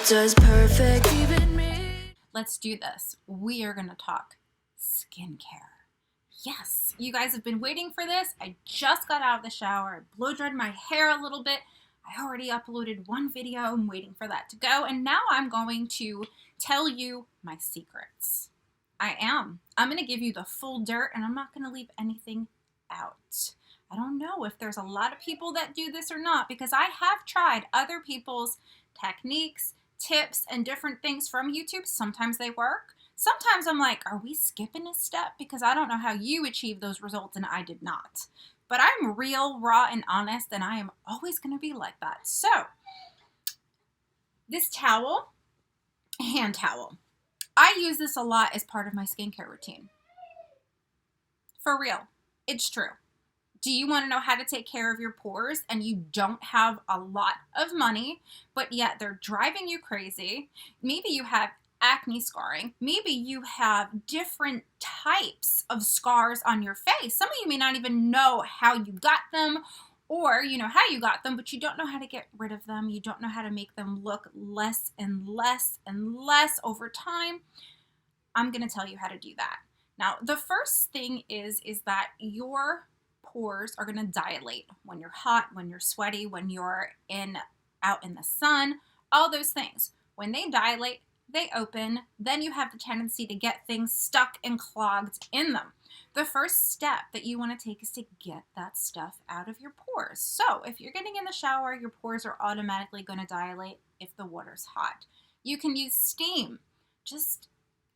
does perfect even me? Let's do this. We are going to talk skincare. Yes, you guys have been waiting for this. I just got out of the shower. I blow dried my hair a little bit. I already uploaded one video. I'm waiting for that to go. And now I'm going to tell you my secrets. I'm going to give you the full dirt, and I'm not going to leave anything out. I don't know if there's a lot of people that do this or not, because I have tried other people's techniques, tips, and different things from YouTube. Sometimes they work. Sometimes I'm like, are we skipping a step? Because I don't know how you achieve those results, and I did not. But I'm real, raw, and honest, and I am always going to be like that. So, this towel, hand towel, I use this a lot as part of my skincare routine. For real. It's true. Do you want to know how to take care of your pores and you don't have a lot of money, but yet they're driving you crazy? Maybe you have acne scarring. Maybe you have different types of scars on your face. Some of you may not even know how you got them, or you know how you got them, but you don't know how to get rid of them. You don't know how to make them look less and less and less over time. I'm going to tell you how to do that. Now, the first thing is that your pores are going to dilate when you're hot, when you're sweaty, when you're out in the sun, all those things. When they dilate, they open, then you have the tendency to get things stuck and clogged in them. The first step that you want to take is to get that stuff out of your pores. So if you're getting in the shower, your pores are automatically going to dilate if the water's hot. You can use steam. Just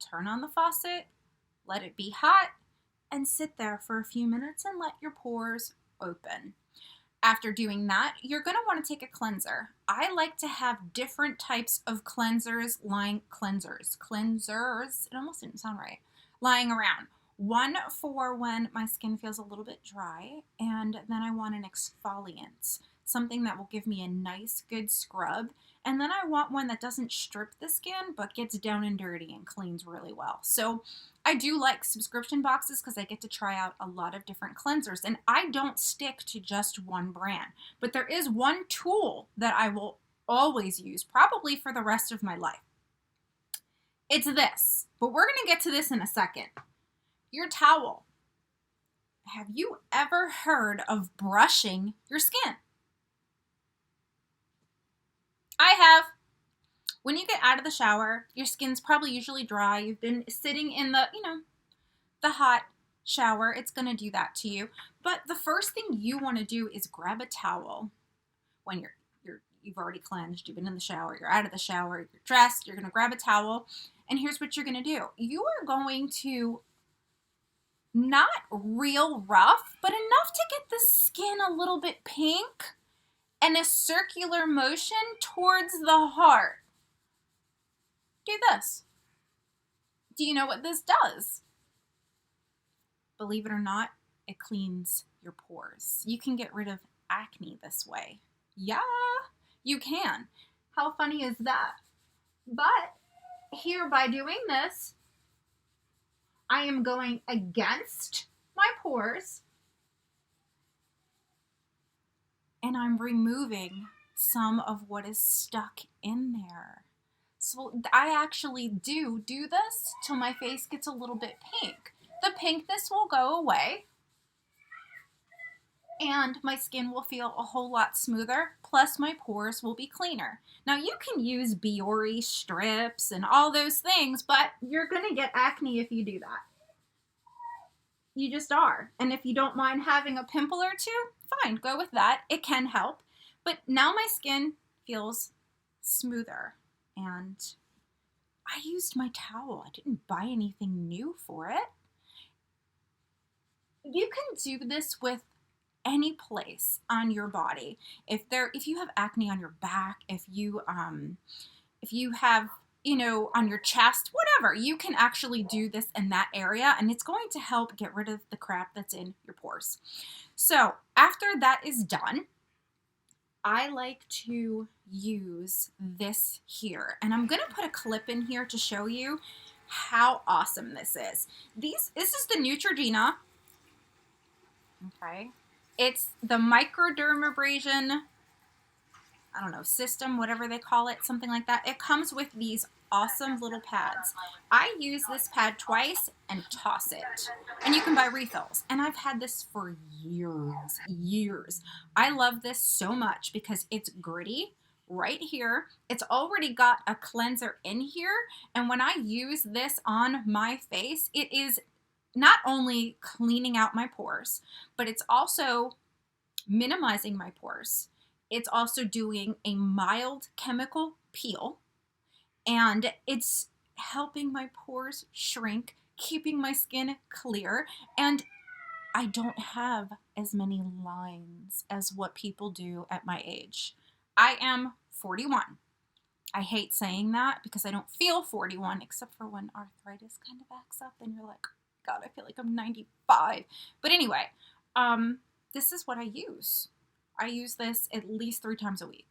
turn on the faucet, let it be hot, and sit there for a few minutes and let your pores open. After doing that, you're going to want to take a cleanser. I like to have different types of cleansers, it almost didn't sound right, lying around. One for when my skin feels a little bit dry, and then I want an exfoliant, something that will give me a nice, good scrub. And then I want one that doesn't strip the skin, but gets down and dirty and cleans really well. So I do like subscription boxes because I get to try out a lot of different cleansers. And I don't stick to just one brand. But there is one tool that I will always use, probably for the rest of my life. It's this. But we're going to get to this in a second. Your towel. Have you ever heard of brushing your skin? I have. When you get out of the shower, your skin's probably usually dry. You've been sitting in the hot shower. It's going to do that to you. But the first thing you want to do is grab a towel. When you've already cleansed, you've been in the shower, you're out of the shower, you're dressed, you're going to grab a towel. And here's what you're going to do. You are going to, not real rough, but enough to get the skin a little bit pink, and a circular motion towards the heart. Do this. Do you know what this does? Believe it or not, it cleans your pores. You can get rid of acne this way. Yeah, you can. How funny is that? But here, by doing this, I am going against my pores, and I'm removing some of what is stuck in there. So I actually do this till my face gets a little bit pink. The pinkness will go away, and my skin will feel a whole lot smoother, plus my pores will be cleaner. Now you can use Biore strips and all those things, but you're going to get acne if you do that. You just are. And if you don't mind having a pimple or two, fine, go with that. It can help. But now my skin feels smoother. And I used my towel. I didn't buy anything new for it. You can do this with any place on your body. If you have acne on your back, if you have, on your chest, whatever, you can actually do this in that area, and it's going to help get rid of the crap that's in your pores. So after that is done, I like to use this here, and I'm going to put a clip in here to show you how awesome this is. This is the Neutrogena. Okay. It's the Microdermabrasion I don't know, system, whatever they call it, something like that. It comes with these awesome little pads. I use this pad twice and toss it. And you can buy refills. And I've had this for years. I love this so much because it's gritty right here. It's already got a cleanser in here. And when I use this on my face, it is not only cleaning out my pores, but it's also minimizing my pores. It's also doing a mild chemical peel, and it's helping my pores shrink, keeping my skin clear, and I don't have as many lines as what people do at my age. I am 41. I hate saying that because I don't feel 41, except for when arthritis kind of acts up and you're like, God, I feel like I'm 95. But anyway, this is what I use. I use this at least 3 times a week.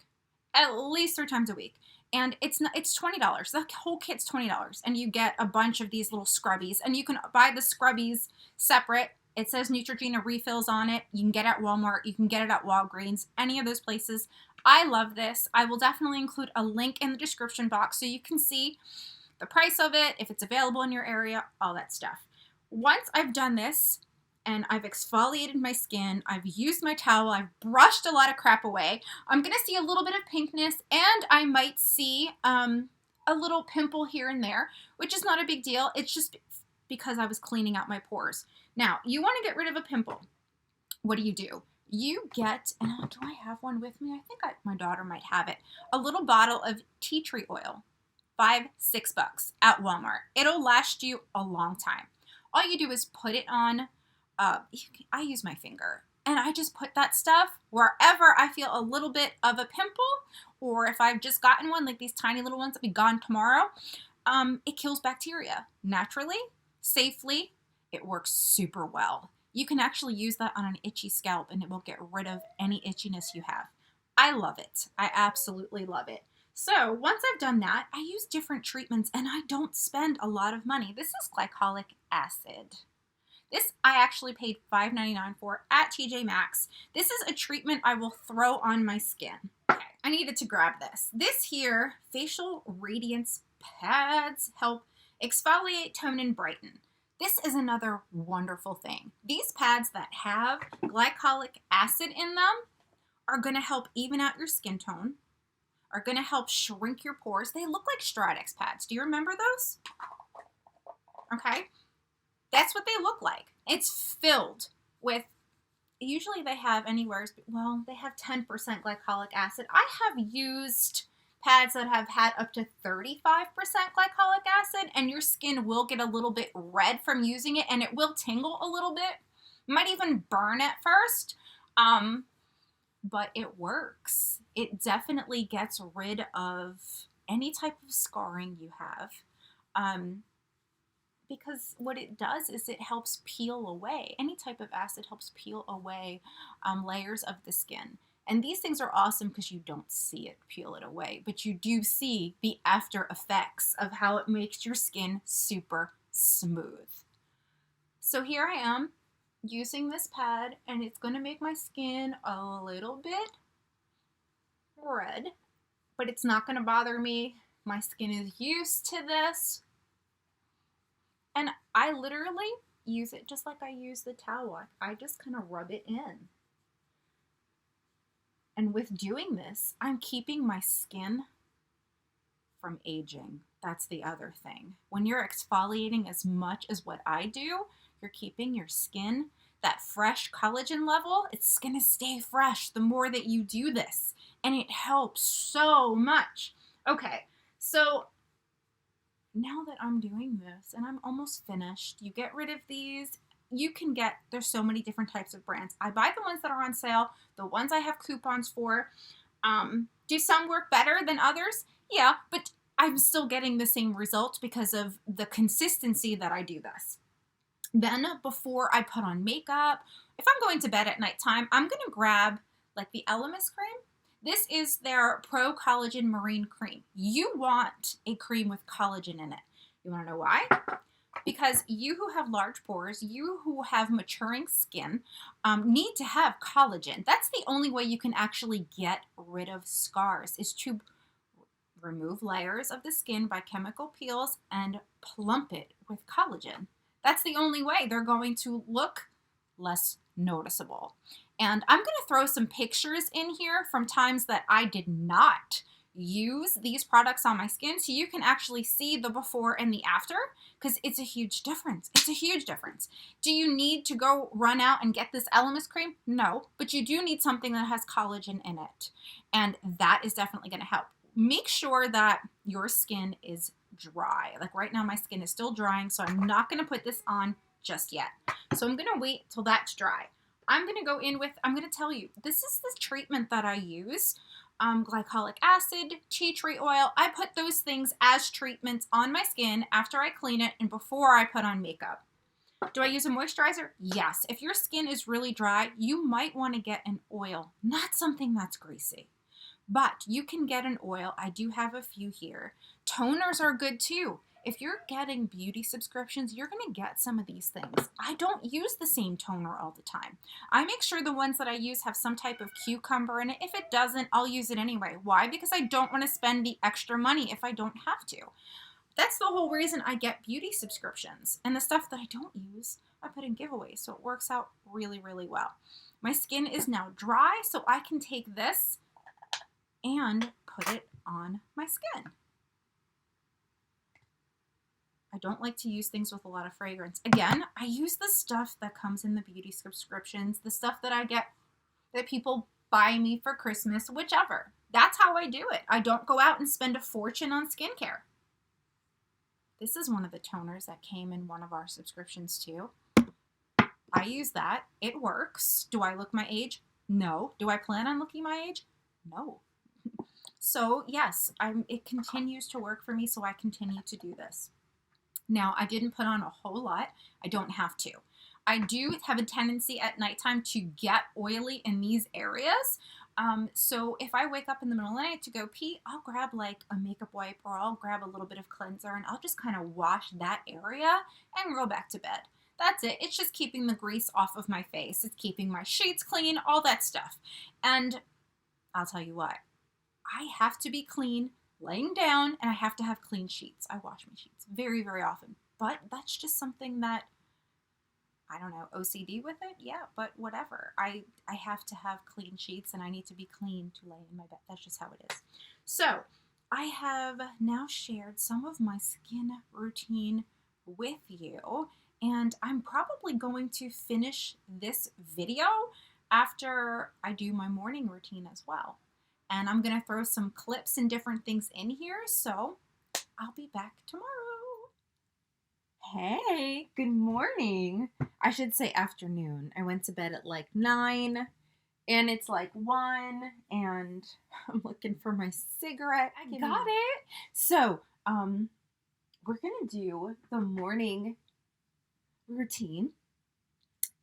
At least 3 times a week. And it's $20. The whole kit's $20. And you get a bunch of these little scrubbies. And you can buy the scrubbies separate. It says Neutrogena refills on it. You can get it at Walmart. You can get it at Walgreens. Any of those places. I love this. I will definitely include a link in the description box so you can see the price of it, if it's available in your area, all that stuff. Once I've done this, and I've exfoliated my skin, I've used my towel, I've brushed a lot of crap away, I'm going to see a little bit of pinkness, and I might see a little pimple here and there, which is not a big deal. It's just because I was cleaning out my pores. Now, you want to get rid of a pimple. What do? You get, and do I have one with me? I think my daughter might have it, a little bottle of tea tree oil, $5-6 at Walmart. It'll last you a long time. All you do is put it on, I use my finger, and I just put that stuff wherever I feel a little bit of a pimple, or if I've just gotten one, like these tiny little ones that be gone tomorrow, it kills bacteria naturally, safely. It works super well. You can actually use that on an itchy scalp, and it will get rid of any itchiness you have. I love it. I absolutely love it. So once I've done that, I use different treatments, and I don't spend a lot of money. This is glycolic acid. This I actually paid $5.99 for at TJ Maxx. This is a treatment I will throw on my skin. Okay, I needed to grab this. This here, Facial Radiance Pads, help exfoliate, tone, and brighten. This is another wonderful thing. These pads that have glycolic acid in them are going to help even out your skin tone, are going to help shrink your pores. They look like Stratex pads. Do you remember those? Okay. That's what they look like. It's filled with, usually they have anywhere, well, they have 10% glycolic acid. I have used pads that have had up to 35% glycolic acid, and your skin will get a little bit red from using it, and it will tingle a little bit. Might even burn at first, but it works. It definitely gets rid of any type of scarring you have. Because what it does is it helps peel away. Any type of acid helps peel away layers of the skin. And these things are awesome because you don't see it peel it away, but you do see the after effects of how it makes your skin super smooth. So here I am using this pad, and it's going to make my skin a little bit red, but it's not going to bother me. My skin is used to this. And I literally use it just like I use the towel. I just kind of rub it in. And with doing this, I'm keeping my skin from aging. That's the other thing. When you're exfoliating as much as what I do, you're keeping your skin, that fresh collagen level, it's going to stay fresh the more that you do this. And it helps so much. Okay, so now that I'm doing this and I'm almost finished, you get rid of these. You can get, there's so many different types of brands. I buy the ones that are on sale, the ones I have coupons for. Do some work better than others? Yeah, but I'm still getting the same result because of the consistency that I do this. Then before I put on makeup, if I'm going to bed at nighttime, I'm going to grab like the Elemis cream. This is their Pro Collagen Marine Cream. You want a cream with collagen in it. You want to know why? because you who have large pores, you who have maturing skin, need to have collagen. That's the only way you can actually get rid of scars, is to remove layers of the skin by chemical peels and plump it with collagen. That's the only way they're going to look less noticeable. And I'm going to throw some pictures in here from times that I did not use these products on my skin so you can actually see the before and the after, because it's a huge difference. It's a huge difference. Do you need to go run out and get this Elemis cream? No, but you do need something that has collagen in it, and that is definitely going to help. Make sure that your skin is dry. Like right now my skin is still drying, so I'm not going to put this on just yet. So I'm going to wait till that's dry. I'm going to go in with, I'm going to tell you, this is the treatment that I use. Glycolic acid, tea tree oil. I put those things as treatments on my skin after I clean it and before I put on makeup. Do I use a moisturizer? Yes. If your skin is really dry, you might want to get an oil, not something that's greasy. But you can get an oil. I do have a few here. Toners are good too. If you're getting beauty subscriptions, you're going to get some of these things. I don't use the same toner all the time. I make sure the ones that I use have some type of cucumber in it. If it doesn't, I'll use it anyway. Why? Because I don't want to spend the extra money if I don't have to. That's the whole reason I get beauty subscriptions. And the stuff that I don't use, I put in giveaways. So it works out really, really well. My skin is now dry, so I can take this and put it on my skin. I don't like to use things with a lot of fragrance. Again, I use the stuff that comes in the beauty subscriptions, the stuff that I get that people buy me for Christmas, whichever. That's how I do it. I don't go out and spend a fortune on skincare. This is one of the toners that came in one of our subscriptions too. I use that. It works. Do I look my age? No. Do I plan on looking my age? No. So yes, it continues to work for me, so I continue to do this. Now, I didn't put on a whole lot. I don't have to. I do have a tendency at nighttime to get oily in these areas. So if I wake up in the middle of the night to go pee, I'll grab like a makeup wipe or I'll grab a little bit of cleanser and I'll just kind of wash that area and go back to bed. That's it. It's just keeping the grease off of my face. It's keeping my sheets clean, all that stuff. And I'll tell you what, I have to be clean laying down, and I have to have clean sheets. I wash my sheets very, very often, but that's just something that, I don't know, OCD with it? Yeah, but whatever. I have to have clean sheets, and I need to be clean to lay in my bed. That's just how it is. So I have now shared some of my skin routine with you, and I'm probably going to finish this video after I do my morning routine as well. And I'm going to throw some clips and different things in here, so I'll be back tomorrow. Hey, good morning. I should say afternoon. I went to bed at like 9, and it's like 1, and I'm looking for my cigarette. I got it. So, we're going to do the morning routine.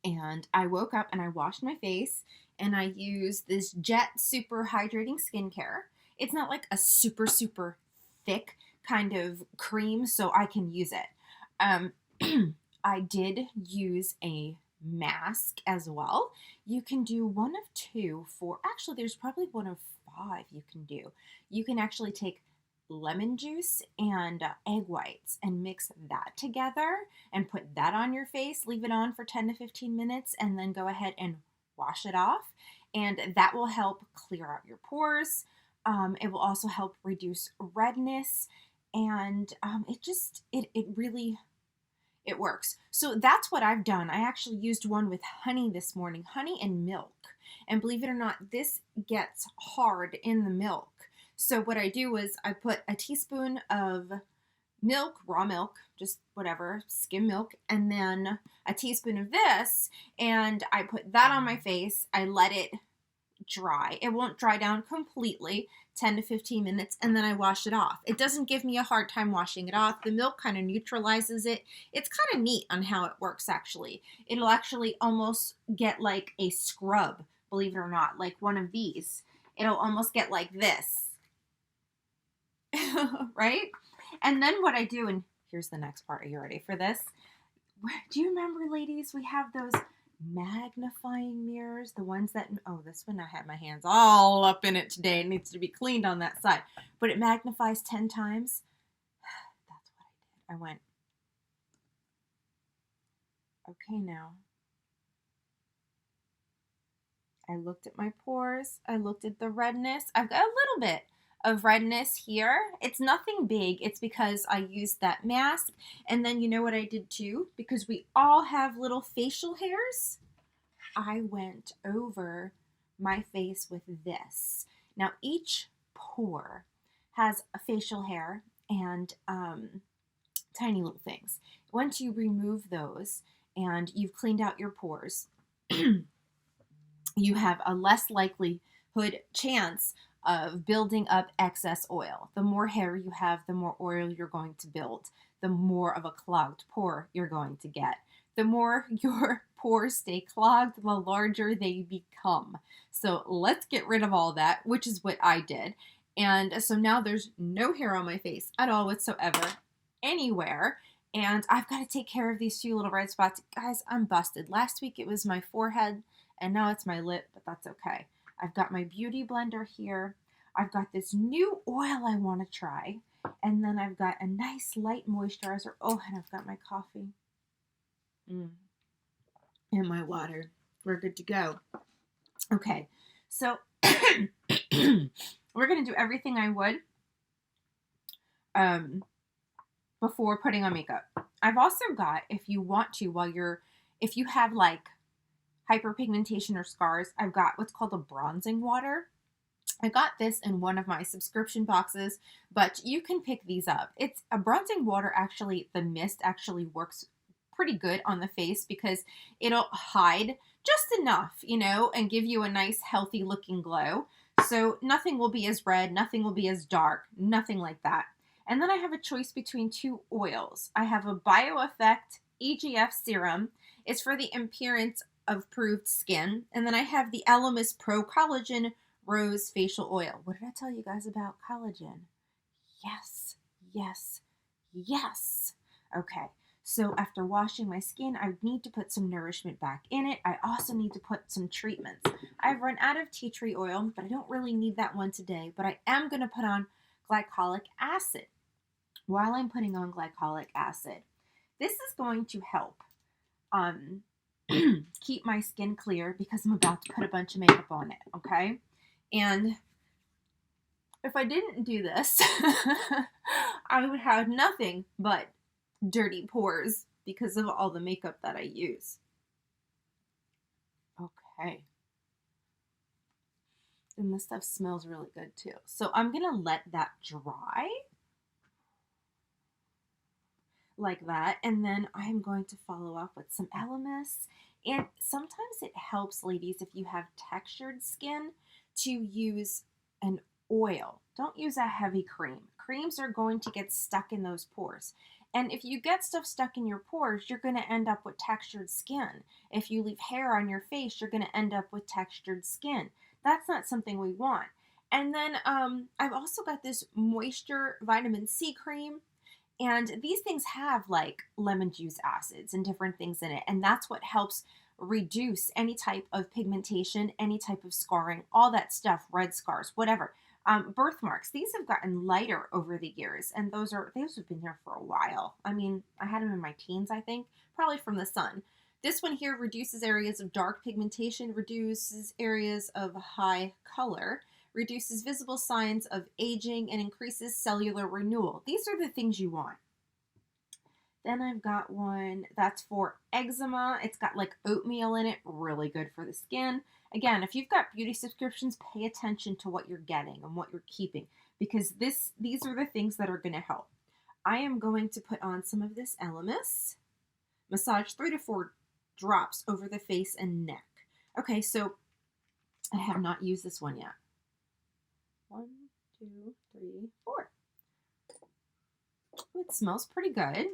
And I woke up and I washed my face and I used this Jet Super Hydrating Skincare. It's not like a super, super thick kind of cream, so I can use it. I did use a mask as well. You can do one of 2 for, actually there's probably one of 5 you can do. You can actually take lemon juice and egg whites and mix that together and put that on your face, leave it on for 10 to 15 minutes, and then go ahead and wash it off. And that will help clear out your pores. It will also help reduce redness, and it works. So that's what I've done. I actually used one with honey this morning, honey and milk. And believe it or not, this gets hard in the milk. So what I do is I put a teaspoon of milk, raw milk, just whatever, skim milk, and then a teaspoon of this, and I put that on my face. I let it dry. It won't dry down completely, 10 to 15 minutes, and then I wash it off. It doesn't give me a hard time washing it off. The milk kind of neutralizes it. It's kind of neat on how it works, actually. It'll actually almost get like a scrub, believe it or not, like one of these. It'll almost get like this. Right? And then what I do, and here's the next part. Are you ready for this? Do you remember, ladies, we have those magnifying mirrors, the ones that, oh, this one I had my hands all up in it today. It needs to be cleaned on that side, but it magnifies 10 times. That's what I did. I went, okay, now. I looked at my pores. I looked at the redness. I've got a little bit of redness here. It's nothing big. It's because I used that mask. And then you know what I did too? Because we all have little facial hairs. I went over my face with this. Now each pore has a facial hair and tiny little things. Once you remove those and you've cleaned out your pores, you have a less likelihood chance of building up excess oil. The more hair you have, the more oil you're going to build, the more of a clogged pore you're going to get. The more your pores stay clogged, the larger they become. So let's get rid of all that, which is what I did. And so now there's no hair on my face at all whatsoever, anywhere. And I've got to take care of these few little red spots. Guys, I'm busted. Last week it was my forehead, and now it's my lip, but that's okay. I've got my beauty blender here. I've got this new oil I want to try. And then I've got a nice light moisturizer. Oh, and I've got my coffee. And my water. We're good to go. Okay, so we're going to do everything I would before putting on makeup. I've also got, if you want to, if you have like hyperpigmentation or scars, I've got what's called a bronzing water. I got this in one of my subscription boxes, but you can pick these up. It's a bronzing water. Actually, the mist actually works pretty good on the face because it'll hide just enough, and give you a nice healthy looking glow. So nothing will be as red, nothing will be as dark, nothing like that. And then I have a choice between two oils. I have a BioEffect EGF serum. It's for the appearance of proved skin. And then I have the Aloe Pro Collagen Rose Facial Oil. What did I tell you guys about collagen? Yes, yes, yes. Okay, so after washing my skin, I need to put some nourishment back in it. I also need to put some treatments. I've run out of tea tree oil, but I don't really need that one today. But I am going to put on glycolic acid. While I'm putting on glycolic acid, this is going to help keep my skin clear because I'm about to put a bunch of makeup on it, okay? And if I didn't do this, I would have nothing but dirty pores because of all the makeup that I use. Okay. And this stuff smells really good too. So I'm going to let that dry like that. And then I'm going to follow up with some Aloe. And sometimes it helps, ladies, if you have textured skin, to use an oil. Don't use a heavy cream. Creams are going to get stuck in those pores. And if you get stuff stuck in your pores, you're going to end up with textured skin. If you leave hair on your face, you're going to end up with textured skin. That's not something we want. And then I've also got this moisture vitamin C cream. And these things have like lemon juice acids and different things in it. And that's what helps reduce any type of pigmentation, any type of scarring, all that stuff, red scars, whatever. Birthmarks, these have gotten lighter over the years. And those have been here for a while. I mean, I had them in my teens, I think, probably from the sun. This one here reduces areas of dark pigmentation, reduces areas of high color, reduces visible signs of aging, and increases cellular renewal. These are the things you want. Then I've got one that's for eczema. It's got like oatmeal in it, really good for the skin. Again, if you've got beauty subscriptions, pay attention to what you're getting and what you're keeping because these are the things that are going to help. I am going to put on some of this Aloe, massage 3 to 4 drops over the face and neck. Okay, so I have not used this one yet. 1, 2, 3, 4. It smells pretty good.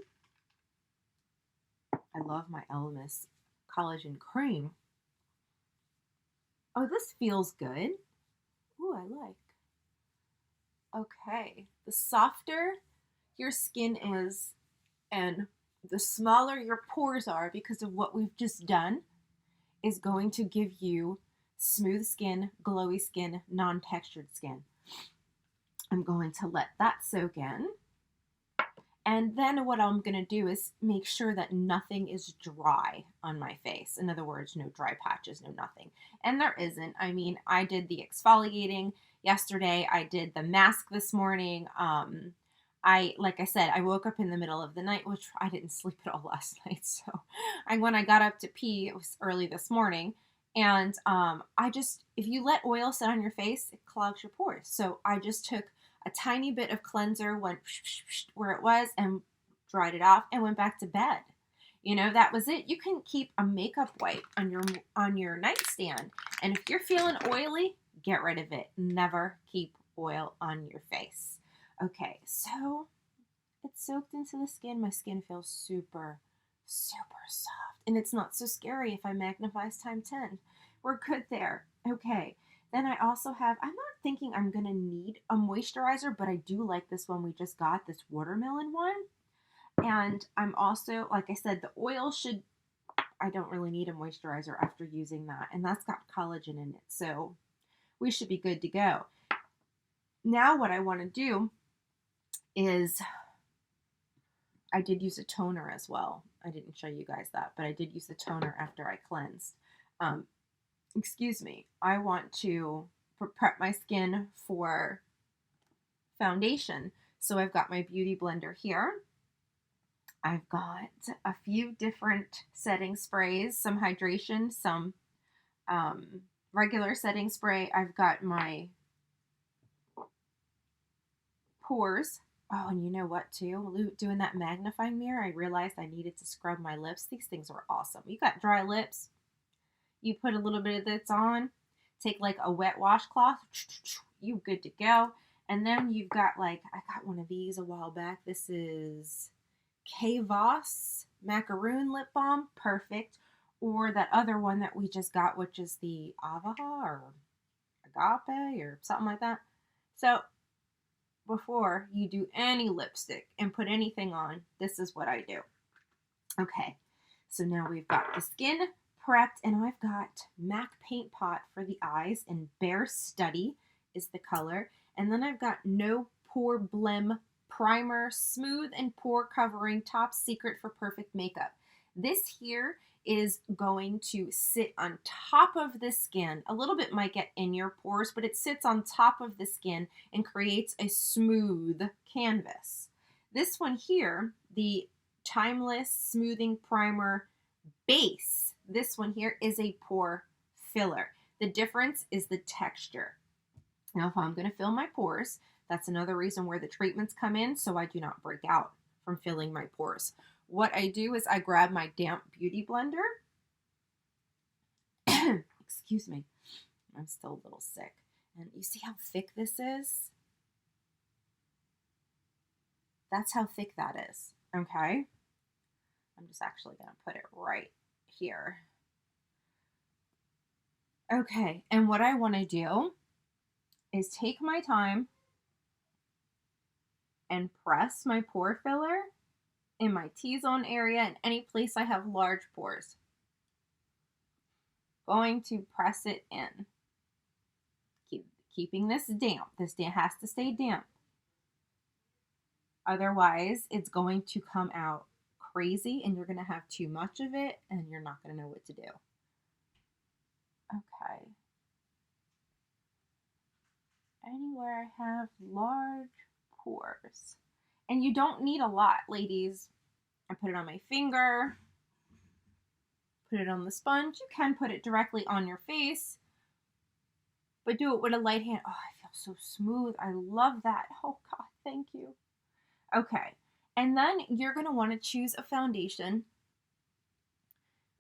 I love my Aloe collagen cream. Oh, this feels good. Ooh, I like. Okay. The softer your skin is, And the smaller your pores are, because of what we've just done, is going to give you smooth skin, glowy skin, non-textured skin. I'm going to let that soak in. And then what I'm going to do is make sure that nothing is dry on my face. In other words, no dry patches, no nothing. And there isn't. I mean, I did the exfoliating yesterday. I did the mask this morning. Like I said, I woke up in the middle of the night, which I didn't sleep at all last night. So when I got up to pee, it was early this morning. And if you let oil sit on your face, it clogs your pores. So I just took a tiny bit of cleanser, went where it was and dried it off and went back to bed. You know, that was it. You can keep a makeup wipe on your nightstand. And if you're feeling oily, get rid of it. Never keep oil on your face. Okay, so it's soaked into the skin. My skin feels super, super soft. And it's not so scary if I magnifies time 10. We're good there. Okay. Then I also have, I'm not thinking I'm going to need a moisturizer, but I do like this one we just got, this watermelon one. And I'm also, like I said, the oil I don't really need a moisturizer after using that. And that's got collagen in it. So we should be good to go. Now what I want to do is, I did use a toner as well. I didn't show you guys that, but I did use the toner after I cleansed. I want to prep my skin for foundation. So I've got my beauty blender here. I've got a few different setting sprays, some hydration, some regular setting spray. I've got my pores. Oh, and you know what too? Doing that magnifying mirror, I realized I needed to scrub my lips. These things are awesome. You got dry lips, you put a little bit of this on, take like a wet washcloth, you good to go. And then you've got I got one of these a while back. This is K-Voss Macaroon Lip Balm. Perfect. Or that other one that we just got, which is the Avaha or Agape or something like that. So before you do any lipstick and put anything on, this is what I do. Okay, so now we've got the skin prepped, and I've got MAC Paint Pot for the eyes, and Bare Study is the color. And then I've got No Pore Blim Primer, smooth and pore covering, top secret for perfect makeup. This here is going to sit on top of the skin. A little bit might get in your pores, but it sits on top of the skin and creates a smooth canvas. This one here, the Timeless Smoothing Primer Base, this one here is a pore filler. The difference is the texture. Now, if I'm going to fill my pores, that's another reason where the treatments come in, so I do not break out from filling my pores. What I do is I grab my damp beauty blender. Excuse me. I'm still a little sick. And you see how thick this is? That's how thick that is. Okay? I'm just actually going to put it right here. Okay, and what I want to do is take my time and press my pore filler in my T-zone area and any place I have large pores. Going to press it in. Keeping this damp. This has to stay damp. Otherwise, it's going to come out crazy and you're going to have too much of it and you're not going to know what to do. Okay. Anywhere I have large pores. And you don't need a lot, ladies. I put it on my finger. Put it on the sponge. You can put it directly on your face. But do it with a light hand. Oh, I feel so smooth. I love that. Oh, God, thank you. Okay. And then you're going to want to choose a foundation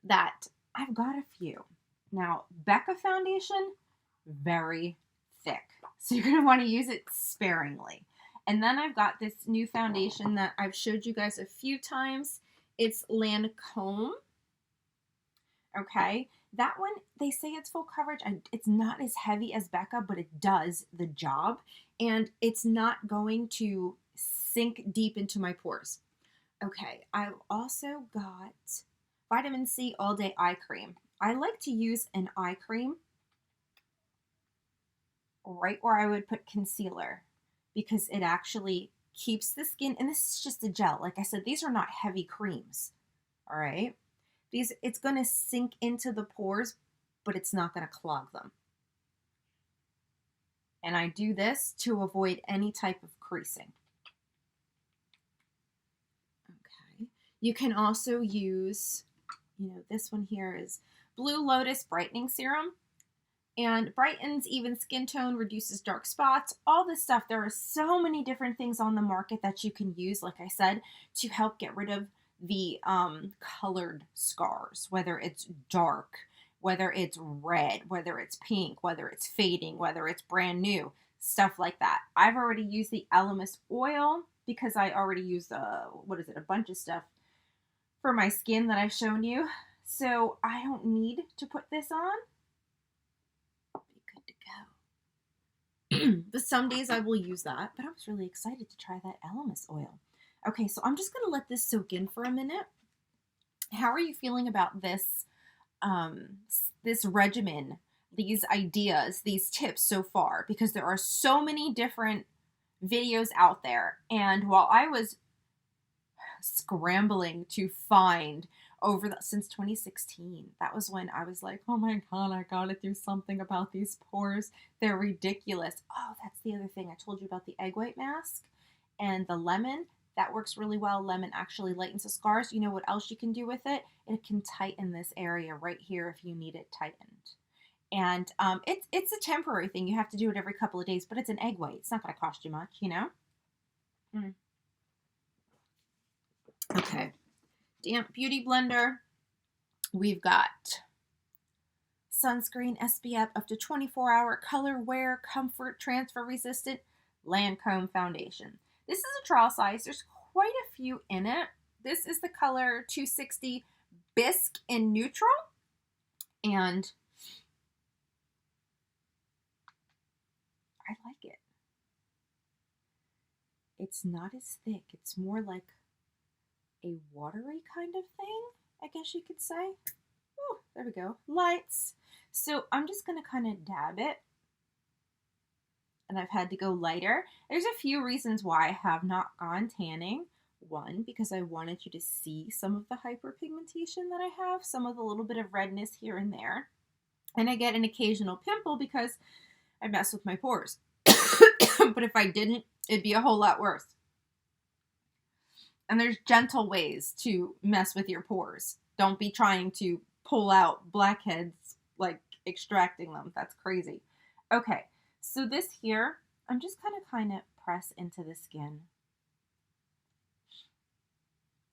that I've got a few. Now, Becca foundation, very thick. So you're going to want to use it sparingly. And then I've got this new foundation that I've showed you guys a few times. It's Lancome. Okay. That one, they say it's full coverage. It's not as heavy as Becca, but it does the job. And it's not going to sink deep into my pores. Okay, I've also got vitamin C all day eye cream. I like to use an eye cream right where I would put concealer because it actually keeps the skin, and this is just a gel. Like I said, these are not heavy creams, all right? It's going to sink into the pores, but it's not going to clog them. And I do this to avoid any type of creasing. Okay. You can also use, this one here is Blue Lotus Brightening Serum. And brightens even skin tone, reduces dark spots, all this stuff. There are so many different things on the market that you can use, like I said, to help get rid of the colored scars, whether it's dark, whether it's red, whether it's pink, whether it's fading, whether it's brand new, stuff like that. I've already used the Aloe oil because I already used a bunch of stuff for my skin that I've shown you. So I don't need to put this on. But some days I will use that, but I was really excited to try that Aloe oil. Okay, so I'm just going to let this soak in for a minute. How are you feeling about this, this regimen, these ideas, these tips so far? Because there are so many different videos out there, and while I was scrambling to find since 2016. That was when I was like, oh my God, I gotta do something about these pores. They're ridiculous. Oh, that's the other thing. I told you about the egg white mask and the lemon. That works really well. Lemon actually lightens the scars. You know what else you can do with it? It can tighten this area right here if you need it tightened. And it's a temporary thing. You have to do it every couple of days, but it's an egg white. It's not gonna cost you much, you know? Okay. Damp Beauty Blender. We've got sunscreen, SPF up to 24-hour, color, wear, comfort, transfer resistant, Lancome foundation. This is a trial size. There's quite a few in it. This is the color 260 Bisque in neutral. And I like it. It's not as thick. It's more like a watery kind of thing, I guess you could say. Ooh, there we go. Lights. So I'm just going to kind of dab it. And I've had to go lighter. There's a few reasons why I have not gone tanning. One, because I wanted you to see some of the hyperpigmentation that I have, some of the little bit of redness here and there. And I get an occasional pimple because I mess with my pores. But if I didn't, it'd be a whole lot worse. And there's gentle ways to mess with your pores. Don't be trying to pull out blackheads, like extracting them. That's crazy. Okay, so this here, I'm just kind of press into the skin.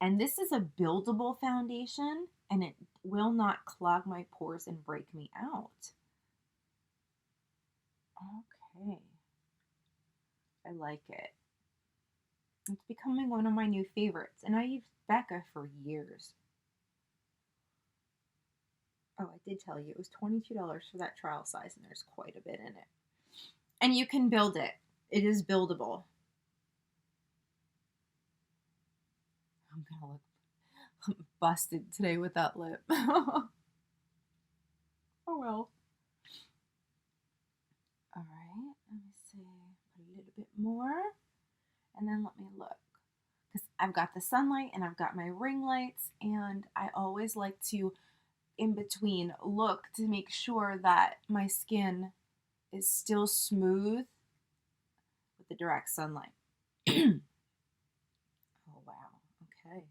And this is a buildable foundation, and it will not clog my pores and break me out. Okay. I like it. It's becoming one of my new favorites, and I used Becca for years. Oh, I did tell you, it was $22 for that trial size, and there's quite a bit in it. And you can build it. It is buildable. I'm gonna look busted today with that lip. Oh well. Alright, let me see. Put a little bit more. And then let me look. Because I've got the sunlight and I've got my ring lights, and I always like to, in between, look to make sure that my skin is still smooth with the direct sunlight. Oh wow, okay.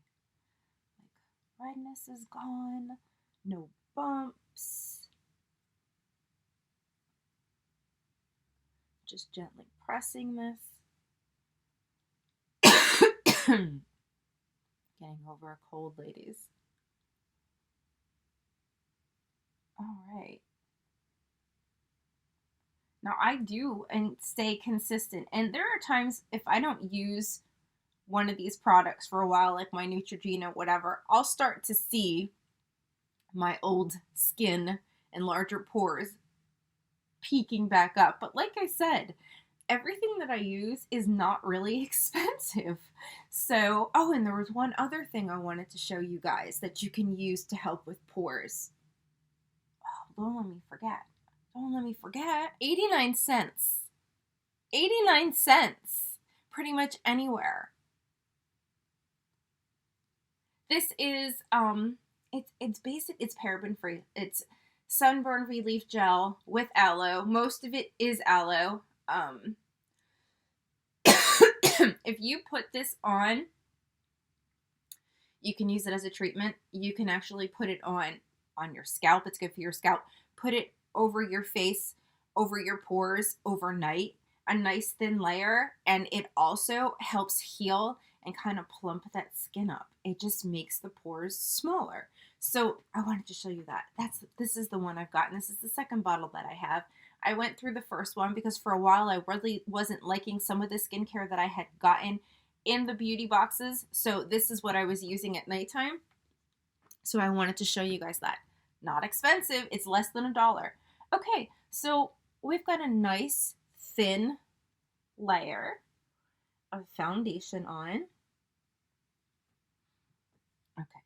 Like, redness is gone, no bumps. Just gently pressing this. Getting over a cold, ladies. All right. Now I do and stay consistent. And there are times if I don't use one of these products for a while, like my Neutrogena, whatever, I'll start to see my old skin and larger pores peeking back up. But like I said, everything that I use is not really expensive. So, oh, and there was one other thing I wanted to show you guys that you can use to help with pores. Oh, don't let me forget. Don't let me forget. 89 cents. 89 cents. Pretty much anywhere. This is, it's basic, it's paraben free. It's sunburn relief gel with aloe. Most of it is aloe. If you put this on, you can use it as a treatment. You can actually put it on your scalp. It's good for your scalp. Put it over your face, over your pores overnight, a nice thin layer, and it also helps heal and kind of plump that skin up. It just makes the pores smaller. So I wanted to show you that. This is the one I've gotten. This is the second bottle that I have. I went through the first one because for a while I really wasn't liking some of the skincare that I had gotten in the beauty boxes. So this is what I was using at nighttime. So I wanted to show you guys that. Not expensive. It's less than $1. Okay, so we've got a nice thin layer of foundation on. Okay.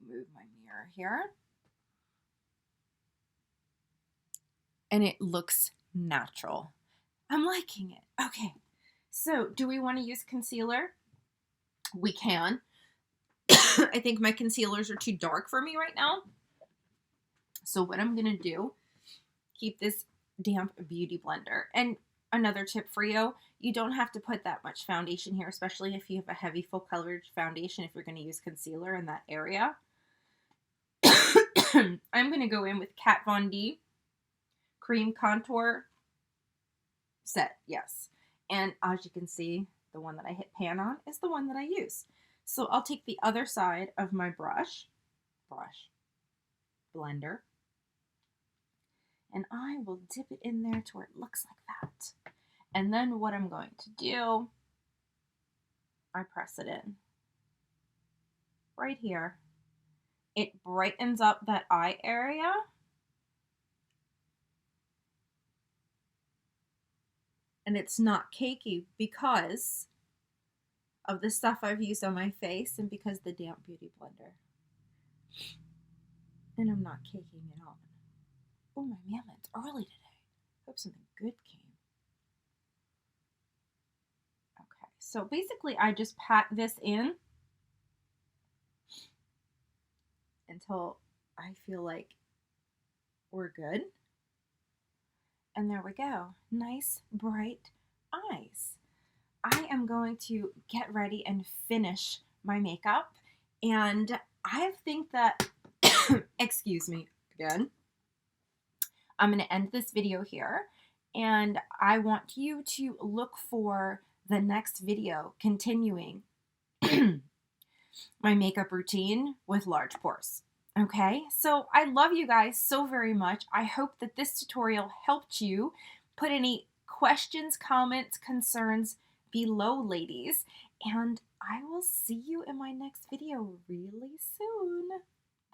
Move my mirror here. And it looks natural. I'm liking it. Okay, so do we want to use concealer? We can. I think my concealers are too dark for me right now. So what I'm going to do, keep this damp beauty blender. And another tip for you, you don't have to put that much foundation here, especially if you have a heavy full coverage foundation, if you're going to use concealer in that area. I'm going to go in with Kat Von D Cream Contour Set, yes. And as you can see, the one that I hit pan on is the one that I use. So I'll take the other side of my blender, and I will dip it in there to where it looks like that. And then what I'm going to do, I press it in right here. It brightens up that eye area. And it's not cakey because of the stuff I've used on my face and because the damp beauty blender. And I'm not caking it on. Oh, my man, it's early today. Hope something good came. Okay, so basically I just pat this in until I feel like we're good. And there we go. Nice, bright eyes. I am going to get ready and finish my makeup. And I think that, excuse me again, I'm going to end this video here. And I want you to look for the next video continuing my makeup routine with large pores. Okay, so I love you guys so very much. I hope that this tutorial helped you. Put any questions, comments, concerns below, ladies. And I will see you in my next video really soon.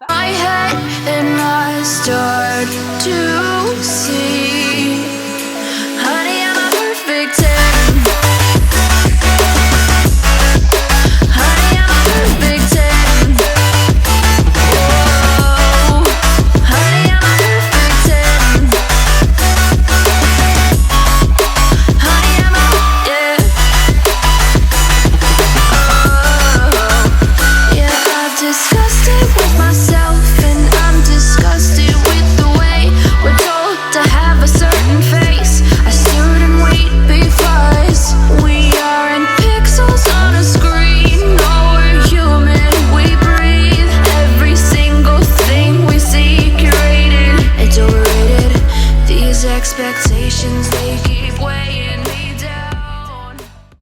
Bye. My head and I start to see, honey, I'm a perfect 10. Honey, I'm a perfect 10. Whoa, honey, I'm a perfect 10. Honey, I'm a, yeah. Oh, yeah, I've discussed it with myself, and I'm disgusted with the way we're told to have a certain face, a certain weight, because we aren't pixels on a screen. No, we're human, we breathe. Every single thing we see curated, it's overrated. These expectations, they keep